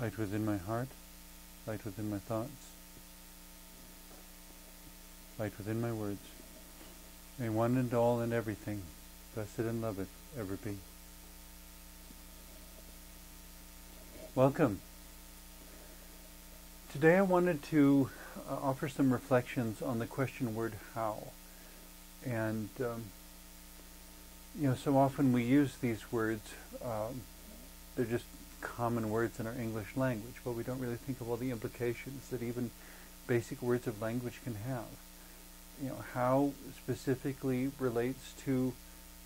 Light within my heart, light within my thoughts, light within my words. May one and all and everything, blessed and loved, ever be. Welcome. Today I wanted to offer some reflections on the question word how. And, so often we use these words, they're just common words in our English language, but we don't really think of all the implications that even basic words of language can have. How specifically relates to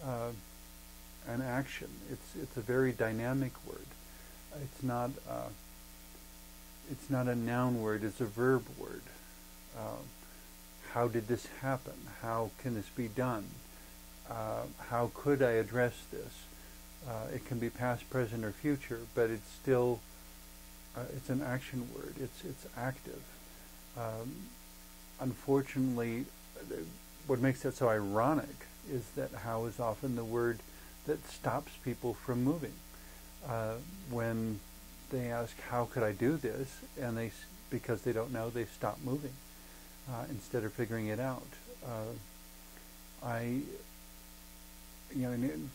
an action. It's a very dynamic word. It's not a noun word, it's a verb word. How did this happen? How can this be done? How could I address this? It can be past, present, or future, but it's still it's an action word. It's active. Unfortunately, what makes that so ironic is that how is often the word that stops people from moving. When they ask, how could I do this? And because they don't know, they stop moving instead of figuring it out.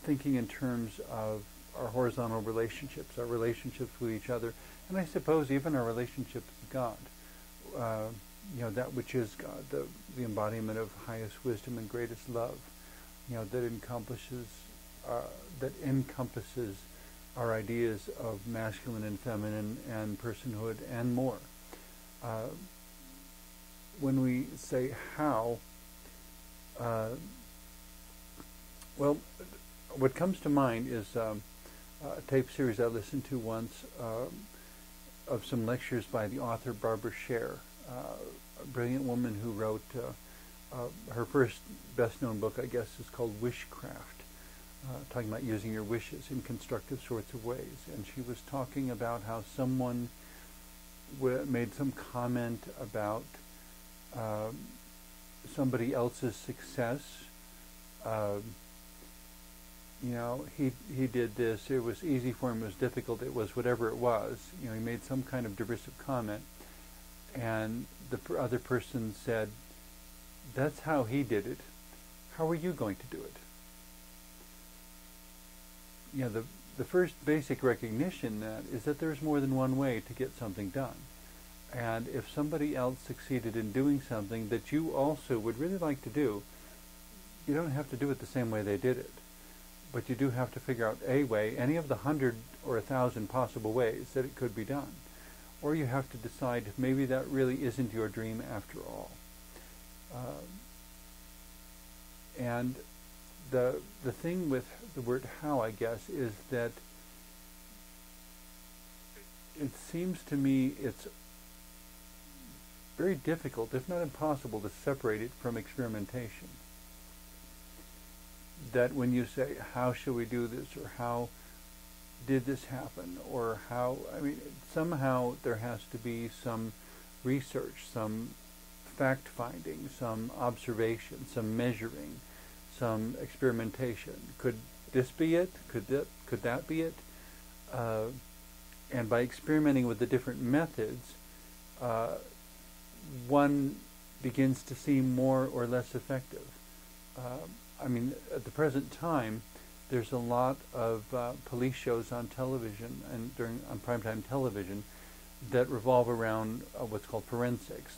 Thinking in terms of our horizontal relationships, our relationships with each other, and I suppose even our relationship with God, that which is God, the embodiment of highest wisdom and greatest love, that encompasses our ideas of masculine and feminine and personhood and more. When we say how, what comes to mind is a tape series I listened to once of some lectures by the author Barbara Scher, a brilliant woman who wrote her first best-known book, I guess, is called Wishcraft, talking about using your wishes in constructive sorts of ways. And she was talking about how someone made some comment about somebody else's success. He did this, it was easy for him, it was difficult, it was whatever it was. He made some kind of derisive comment, and the other person said, that's how he did it. How are you going to do it? The first basic recognition that is that there's more than one way to get something done. And if somebody else succeeded in doing something that you also would really like to do, you don't have to do it the same way they did it. But you do have to figure out a way, any of the 100 or 1,000 possible ways that it could be done. Or you have to decide if maybe that really isn't your dream after all. And the thing with the word how, I guess, is that it seems to me it's very difficult, if not impossible, to separate it from experimentation. That when you say, how should we do this, or how did this happen, or somehow there has to be some research, some fact-finding, some observation, some measuring, some experimentation. Could this be it? Could that be it? And by experimenting with the different methods, one begins to seem more or less effective. At the present time, there's a lot of police shows on television and on primetime television that revolve around what's called forensics,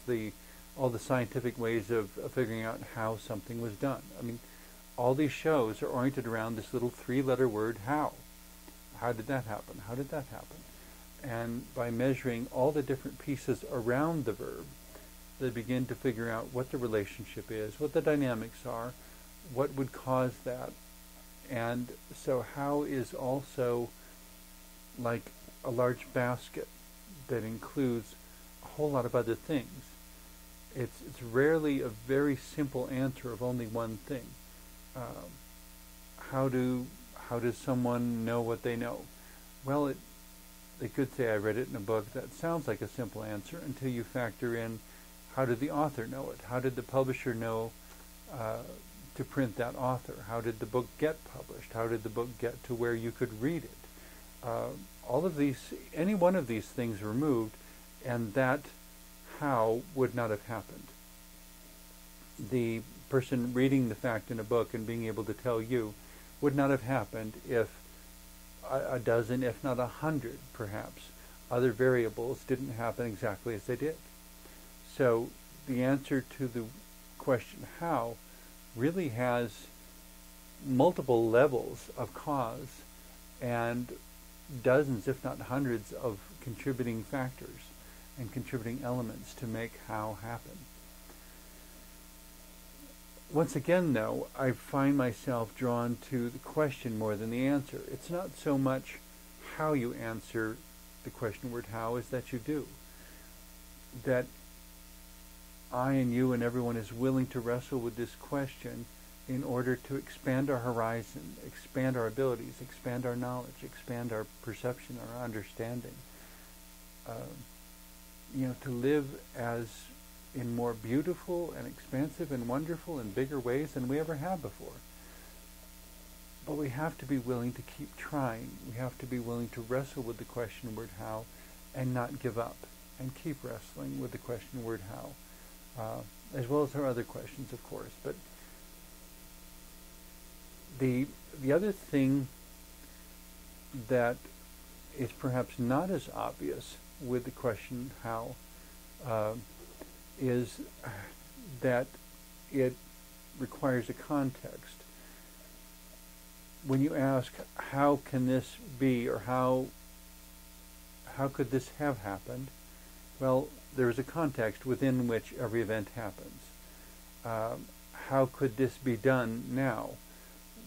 all the scientific ways of figuring out how something was done. All these shows are oriented around this little three-letter word, how. How did that happen? How did that happen? And by measuring all the different pieces around the verb, they begin to figure out what the relationship is, what the dynamics are, what would cause that. And so how is also like a large basket that includes a whole lot of other things. It's rarely a very simple answer of only one thing. How does someone know what they know? Well, they could say, I read it in a book. That sounds like a simple answer until you factor in, how did the author know it? How did the publisher know to print that author? How did the book get published? How did the book get to where you could read it? all of these, any one of these things removed, and that how would not have happened. The person reading the fact in a book and being able to tell you would not have happened if a dozen, if not 100, perhaps, other variables didn't happen exactly as they did. So the answer to the question how really has multiple levels of cause and dozens, if not hundreds, of contributing factors and contributing elements to make how happen. Once again, though, I find myself drawn to the question more than the answer. It's not so much how you answer the question word how as that you do. That I and you and everyone is willing to wrestle with this question in order to expand our horizon, expand our abilities, expand our knowledge, expand our perception, our understanding. To live as in more beautiful and expansive and wonderful and bigger ways than we ever have before. But we have to be willing to keep trying. We have to be willing to wrestle with the question word how and not give up, and keep wrestling with the question word how, as well as our other questions, of course. But the other thing that is perhaps not as obvious with the question how is that it requires a context. When you ask, how can this be, or how could this have happened? Well, there is a context within which every event happens. How could this be done now?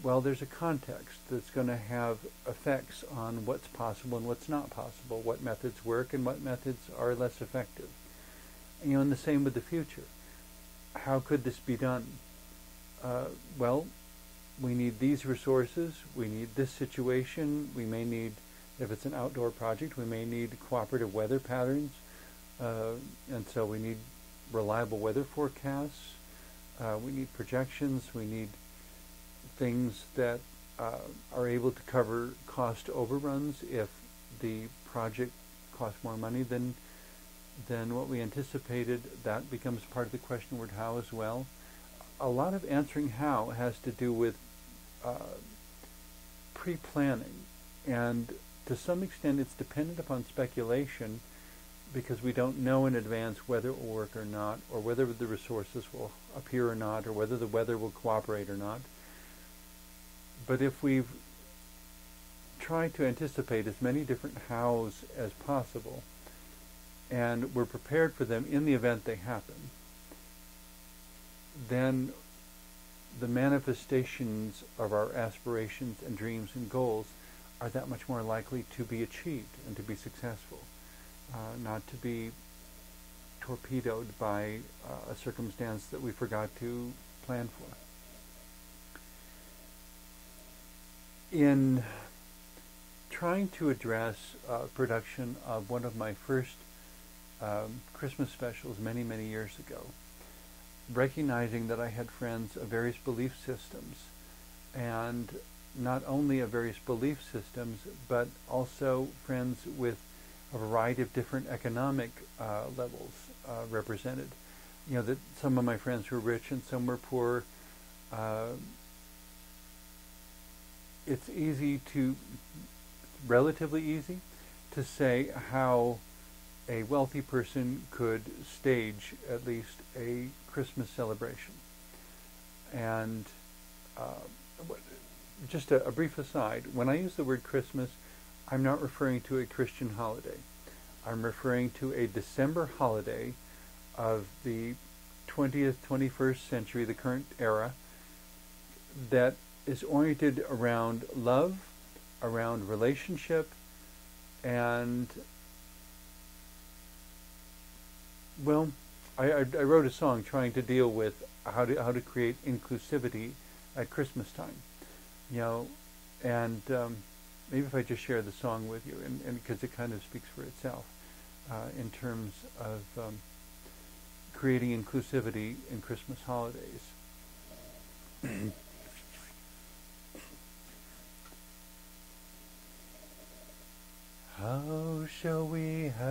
Well, there's a context that's going to have effects on what's possible and what's not possible, what methods work and what methods are less effective. And the same with the future. How could this be done? Well, we need these resources, we need this situation, we may need, if it's an outdoor project, we may need cooperative weather patterns, and so we need reliable weather forecasts, we need projections, we need things that are able to cover cost overruns if the project costs more money than what we anticipated. That becomes part of the question word how as well. A lot of answering how has to do with pre-planning, and to some extent it's dependent upon speculation, because we don't know in advance whether it will work or not, or whether the resources will appear or not, or whether the weather will cooperate or not. But if we've tried to anticipate as many different hows as possible, and we're prepared for them in the event they happen, then the manifestations of our aspirations and dreams and goals are that much more likely to be achieved and to be successful, not to be torpedoed by a circumstance that we forgot to plan for. In trying to address production of one of my first Christmas specials many, many years ago, recognizing that I had friends of various belief systems, and not only of various belief systems, but also friends with a variety of different economic levels represented. That some of my friends were rich and some were poor. It's relatively easy to say how a wealthy person could stage at least a Christmas celebration. And just a brief aside, when I use the word Christmas, I'm not referring to a Christian holiday. I'm referring to a December holiday of the 20th, 21st century, the current era, that is oriented around love, around relationship, and, well, I wrote a song trying to deal with how to create inclusivity at Christmas time, and maybe if I just share the song with you, and because it kind of speaks for itself in terms of creating inclusivity in Christmas holidays.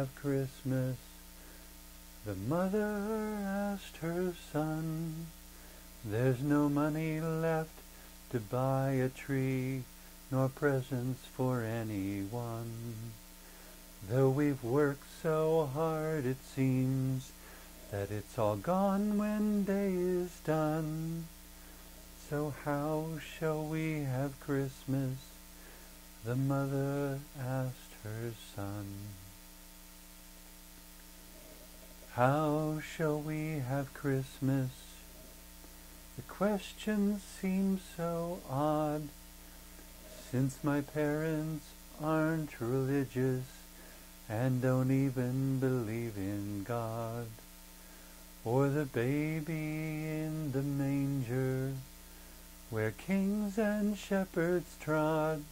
have Christmas? The mother asked her son. There's no money left to buy a tree, nor presents for anyone. Though we've worked so hard, it seems that it's all gone when day is done. So how shall we have Christmas? The mother asked her son. How shall we have Christmas? The question seems so odd, since my parents aren't religious and don't even believe in God, or the baby in the manger where kings and shepherds trod.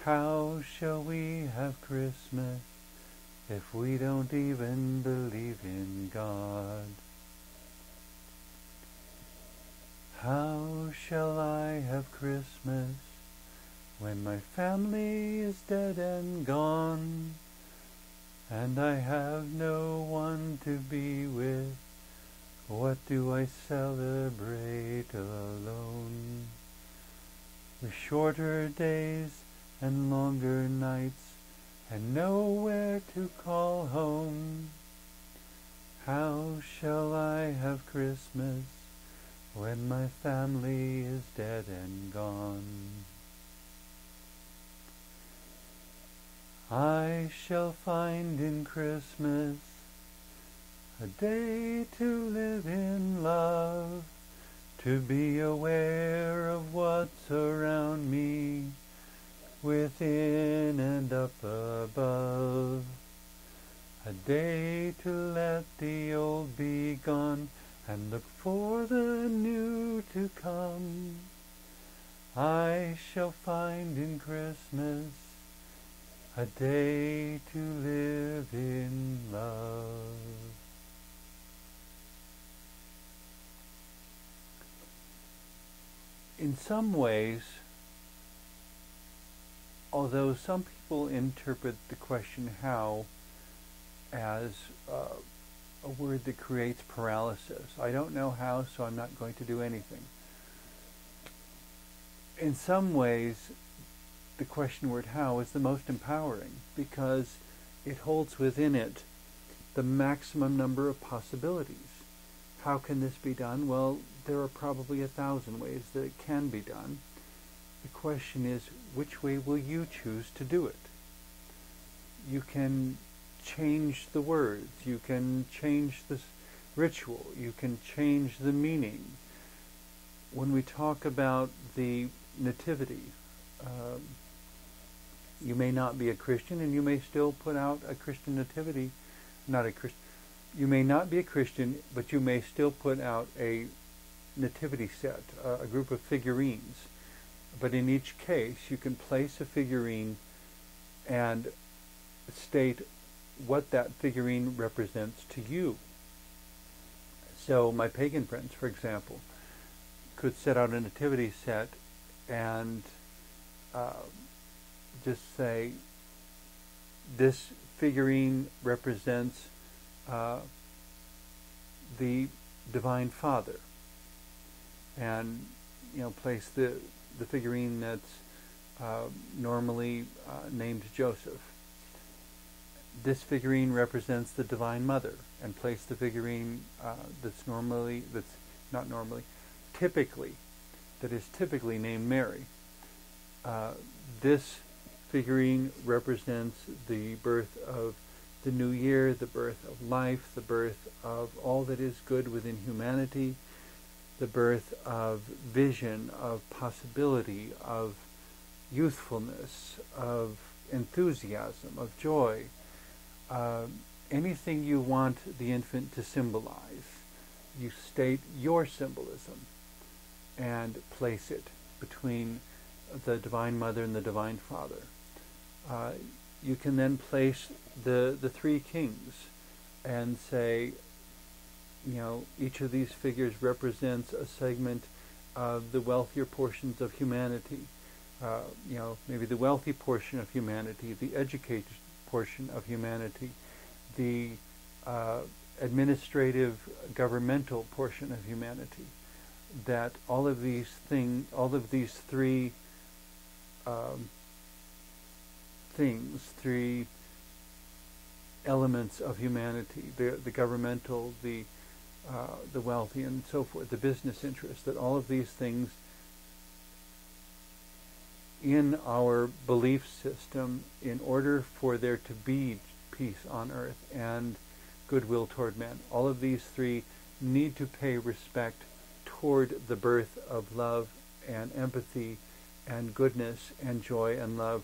How shall we have Christmas if we don't even believe in God? How shall I have Christmas when my family is dead and gone, and I have no one to be with? What do I celebrate alone? With shorter days and longer nights, and nowhere to call home. How shall I have Christmas when my family is dead and gone? I shall find in Christmas a day to live in love, to be aware of what's around me, within and up above. A day to let the old be gone and look for the new to come. I shall find in Christmas a day to live in love. In some ways, although some people interpret the question how as a word that creates paralysis, I don't know how, so I'm not going to do anything. In some ways, the question word how is the most empowering because it holds within it the maximum number of possibilities. How can this be done? Well, there are probably 1,000 ways that it can be done. The question is, which way will you choose to do it? You can change the words, you can change the ritual, you can change the meaning. When we talk about the nativity, you may not be a Christian and you may still put out a Christian nativity, you may not be a Christian, but you may still put out a nativity set, a group of figurines. But in each case, you can place a figurine and state what that figurine represents to you. So my pagan friends, for example, could set out a nativity set and just say, this figurine represents the Divine Father, and place the figurine that's normally named Joseph. This figurine represents the Divine Mother, and place the figurine typically named Mary. This figurine represents the birth of the new year, the birth of life, the birth of all that is good within humanity, the birth of vision, of possibility, of youthfulness, of enthusiasm, of joy. Anything you want the infant to symbolize, you state your symbolism and place it between the Divine Mother and the Divine Father. You can then place the three kings and say, each of these figures represents a segment of the wealthier portions of humanity. Maybe the wealthy portion of humanity, the educated portion of humanity, the administrative, governmental portion of humanity, that all of these three three elements of humanity, the governmental, the wealthy, and so forth, the business interests, that all of these things in our belief system, in order for there to be peace on earth and goodwill toward men, all of these three need to pay respect toward the birth of love and empathy and goodness and joy and love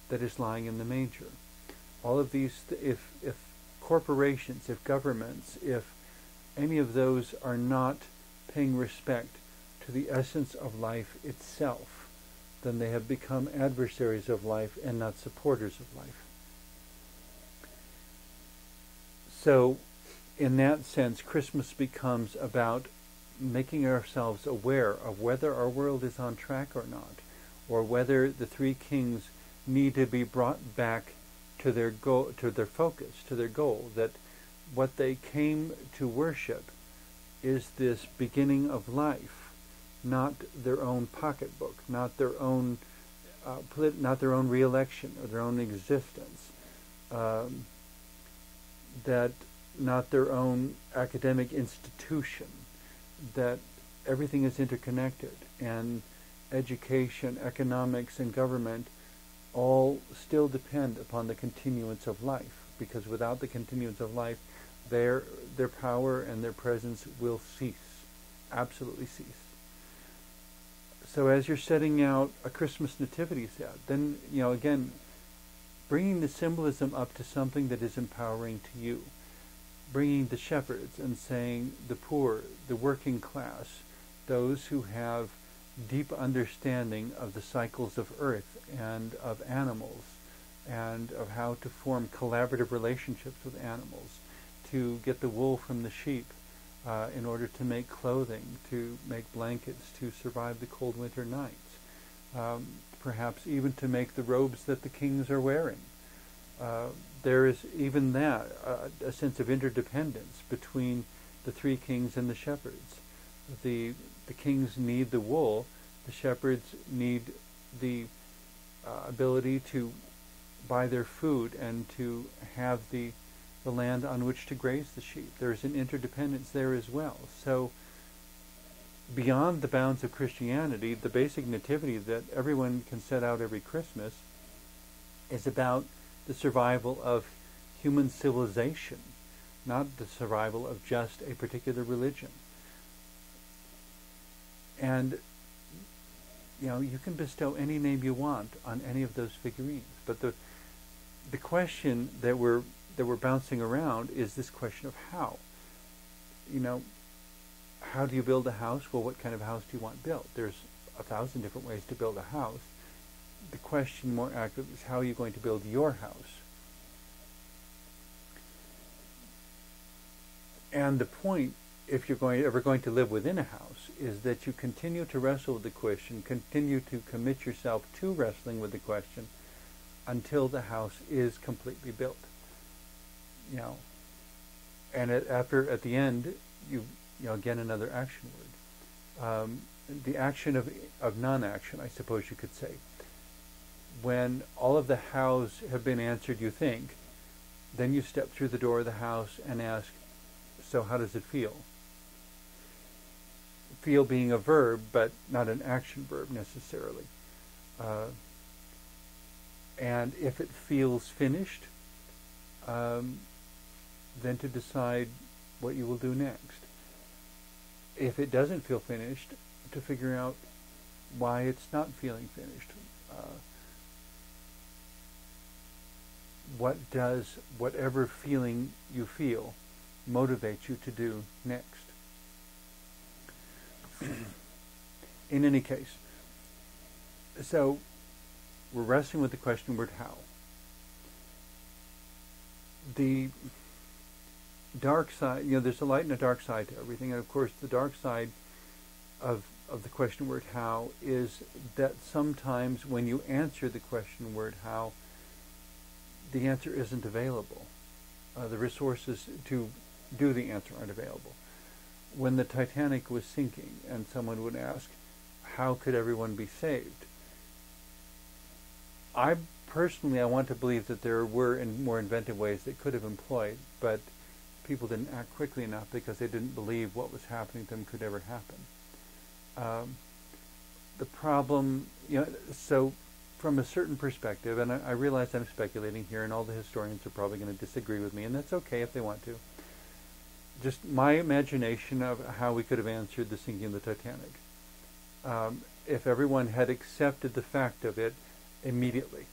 that is lying in the manger. All of these, if corporations, if governments, if any of those are not paying respect to the essence of life itself, then they have become adversaries of life and not supporters of life. So, in that sense, Christmas becomes about making ourselves aware of whether our world is on track or not, or whether the three kings need to be brought back to their goal, to their focus, to their goal, that what they came to worship is this beginning of life, not their own pocketbook, not their own re-election or their own existence, that not their own academic institution, that everything is interconnected, and education, economics, and government all still depend upon the continuance of life, because without the continuance of life, their power and their presence will cease, absolutely cease. So as you're setting out a Christmas nativity set, then, again, bringing the symbolism up to something that is empowering to you, bringing the shepherds and saying the poor, the working class, those who have deep understanding of the cycles of earth and of animals and of how to form collaborative relationships with animals, to get the wool from the sheep in order to make clothing, to make blankets, to survive the cold winter nights, perhaps even to make the robes that the kings are wearing. There is even that, a sense of interdependence between the three kings and the shepherds. The kings need the wool, the shepherds need the ability to buy their food and to have the land on which to graze the sheep. There's an interdependence there as well. So beyond the bounds of Christianity, the basic nativity that everyone can set out every Christmas is about the survival of human civilization, not the survival of just a particular religion. And you can bestow any name you want on any of those figurines, but the question that we're bouncing around is this question of how. How do you build a house? Well, what kind of house do you want built? There's 1,000 different ways to build a house. The question more accurately is, how are you going to build your house? And the point, if you're ever going to live within a house, is that you continue to wrestle with the question, continue to commit yourself to wrestling with the question until the house is completely built. And at the end, again, another action word. The action of non-action, I suppose you could say. When all of the hows have been answered, you think, then you step through the door of the house and ask, so how does it feel? Feel being a verb, but not an action verb necessarily. And if it feels finished, then to decide what you will do next. If it doesn't feel finished, to figure out why it's not feeling finished. What does whatever feeling you feel motivate you to do next? In any case, so we're wrestling with the question word how. The dark side, there's a light and a dark side to everything, and of course the dark side of the question word how is that sometimes when you answer the question word how, the answer isn't available. The resources to do the answer aren't available. When the Titanic was sinking and someone would ask, how could everyone be saved? I want to believe that there were more inventive ways they could have employed, but people didn't act quickly enough because they didn't believe what was happening to them could ever happen. The problem, so from a certain perspective, and I realize I'm speculating here, and all the historians are probably going to disagree with me, and that's okay if they want to. Just my imagination of how we could have answered the sinking of the Titanic. If everyone had accepted the fact of it immediately,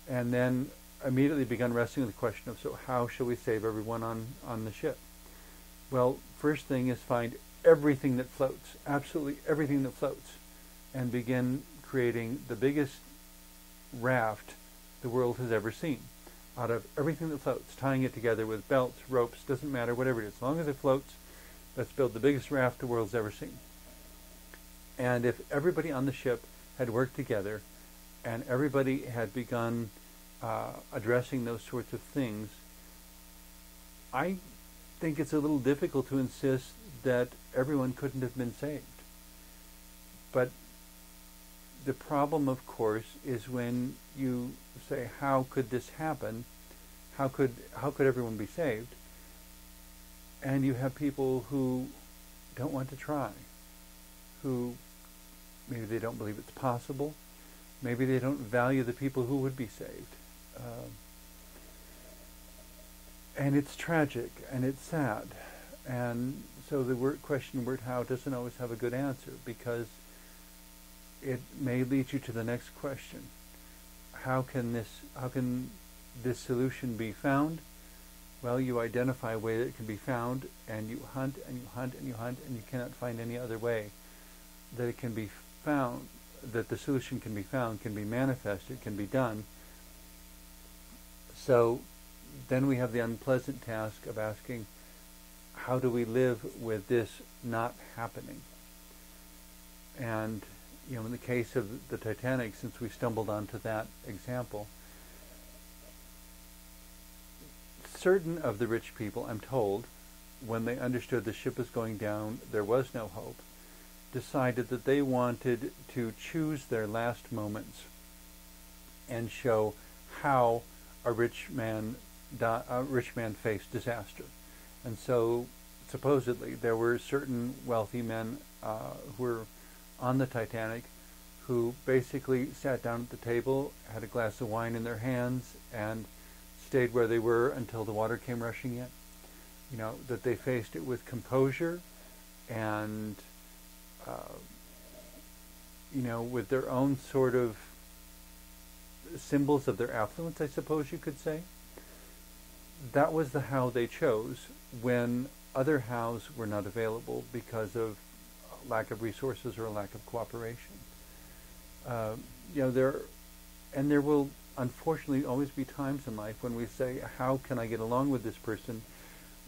and then immediately begun wrestling with the question of, so how shall we save everyone on the ship? Well, first thing is find everything that floats, absolutely everything that floats, and begin creating the biggest raft the world has ever seen. Out of everything that floats, tying it together with belts, ropes, doesn't matter, whatever it is. As long as it floats, let's build the biggest raft the world's ever seen. And if everybody on the ship had worked together and everybody had begun addressing those sorts of things, I think it's a little difficult to insist that everyone couldn't have been saved. But the problem, of course, is when you say, how could this happen? How could everyone be saved? And you have people who don't want to try, who maybe they don't believe it's possible, maybe they don't value the people who would be saved. And it's tragic, and it's sad. And so the question word how doesn't always have a good answer, because it may lead you to the next question. How can this solution be found? Well, you identify a way that it can be found, and you hunt and you hunt and you hunt, and you cannot find any other way that it can be found, that the solution can be found, can be manifested, can be done. So then we have the unpleasant task of asking, how do we live with this not happening? And in the case of the Titanic, since we stumbled onto that example, certain of the rich people, I'm told, when they understood the ship was going down, there was no hope, decided that they wanted to choose their last moments and show how a rich man faced disaster. And so supposedly there were certain wealthy men who were on the Titanic who basically sat down at the table, had a glass of wine in their hands, and stayed where they were until the water came rushing in. That they faced it with composure and with their own sort of symbols of their affluence, I suppose you could say. That was the how they chose when other hows were not available because of lack of resources or a lack of cooperation. There will unfortunately always be times in life when we say, how can I get along with this person?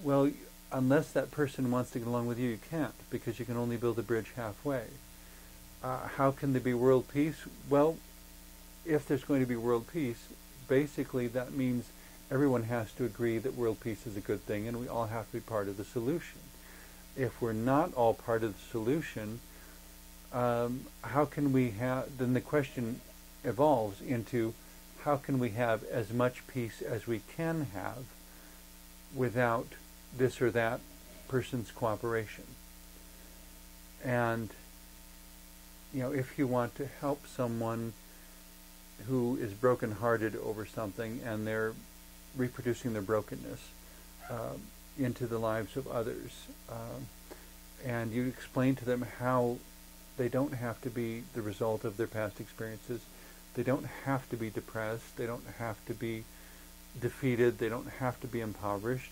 Well, unless that person wants to get along with you, you can't, because you can only build a bridge halfway. How can there be world peace? Well, if there's going to be world peace, basically that means everyone has to agree that world peace is a good thing, and we all have to be part of the solution. If we're not all part of the solution, how can we have, then the question evolves into, how can we have as much peace as we can have without this or that person's cooperation? And, if you want to help someone who is brokenhearted over something and they're reproducing their brokenness into the lives of others, and you explain to them how they don't have to be the result of their past experiences, they don't have to be depressed, they don't have to be defeated, they don't have to be impoverished,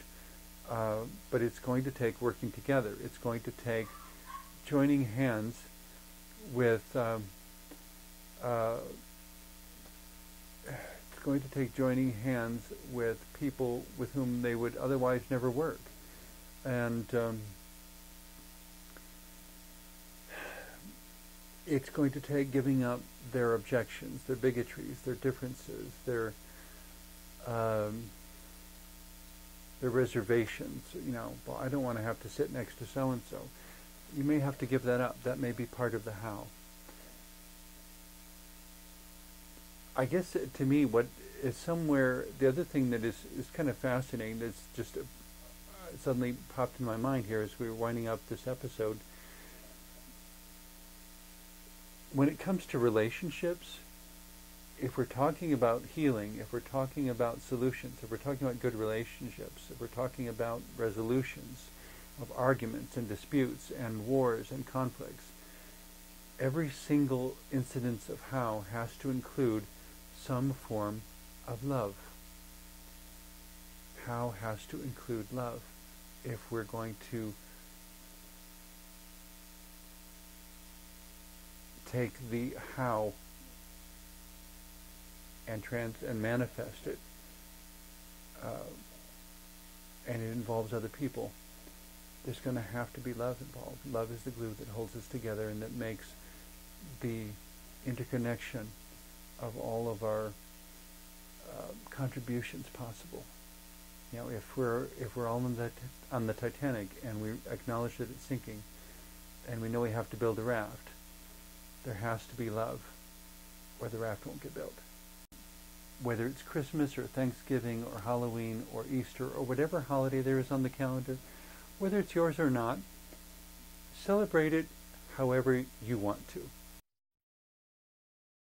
but it's going to take working together. It's going to take joining hands with people with whom they would otherwise never work. And it's going to take giving up their objections, their bigotries, their differences, their their reservations. Well, I don't want to have to sit next to so-and-so. You may have to give that up. That may be part of the how. I guess to me, what is somewhere, the other thing that is kind of fascinating, that's just suddenly popped in my mind here as we were winding up this episode. When it comes to relationships, if we're talking about healing, if we're talking about solutions, if we're talking about good relationships, if we're talking about resolutions of arguments and disputes and wars and conflicts, every single incidence of how has to include some form of love. How has to include love if we're going to take the how and manifest it, and it involves other people. There's going to have to be love involved. Love is the glue that holds us together and that makes the interconnection of all of our contributions possible. If we're all on the Titanic and we acknowledge that it's sinking, and we know we have to build a raft, there has to be love, or the raft won't get built. Whether it's Christmas or Thanksgiving or Halloween or Easter or whatever holiday there is on the calendar, whether it's yours or not, celebrate it however you want to.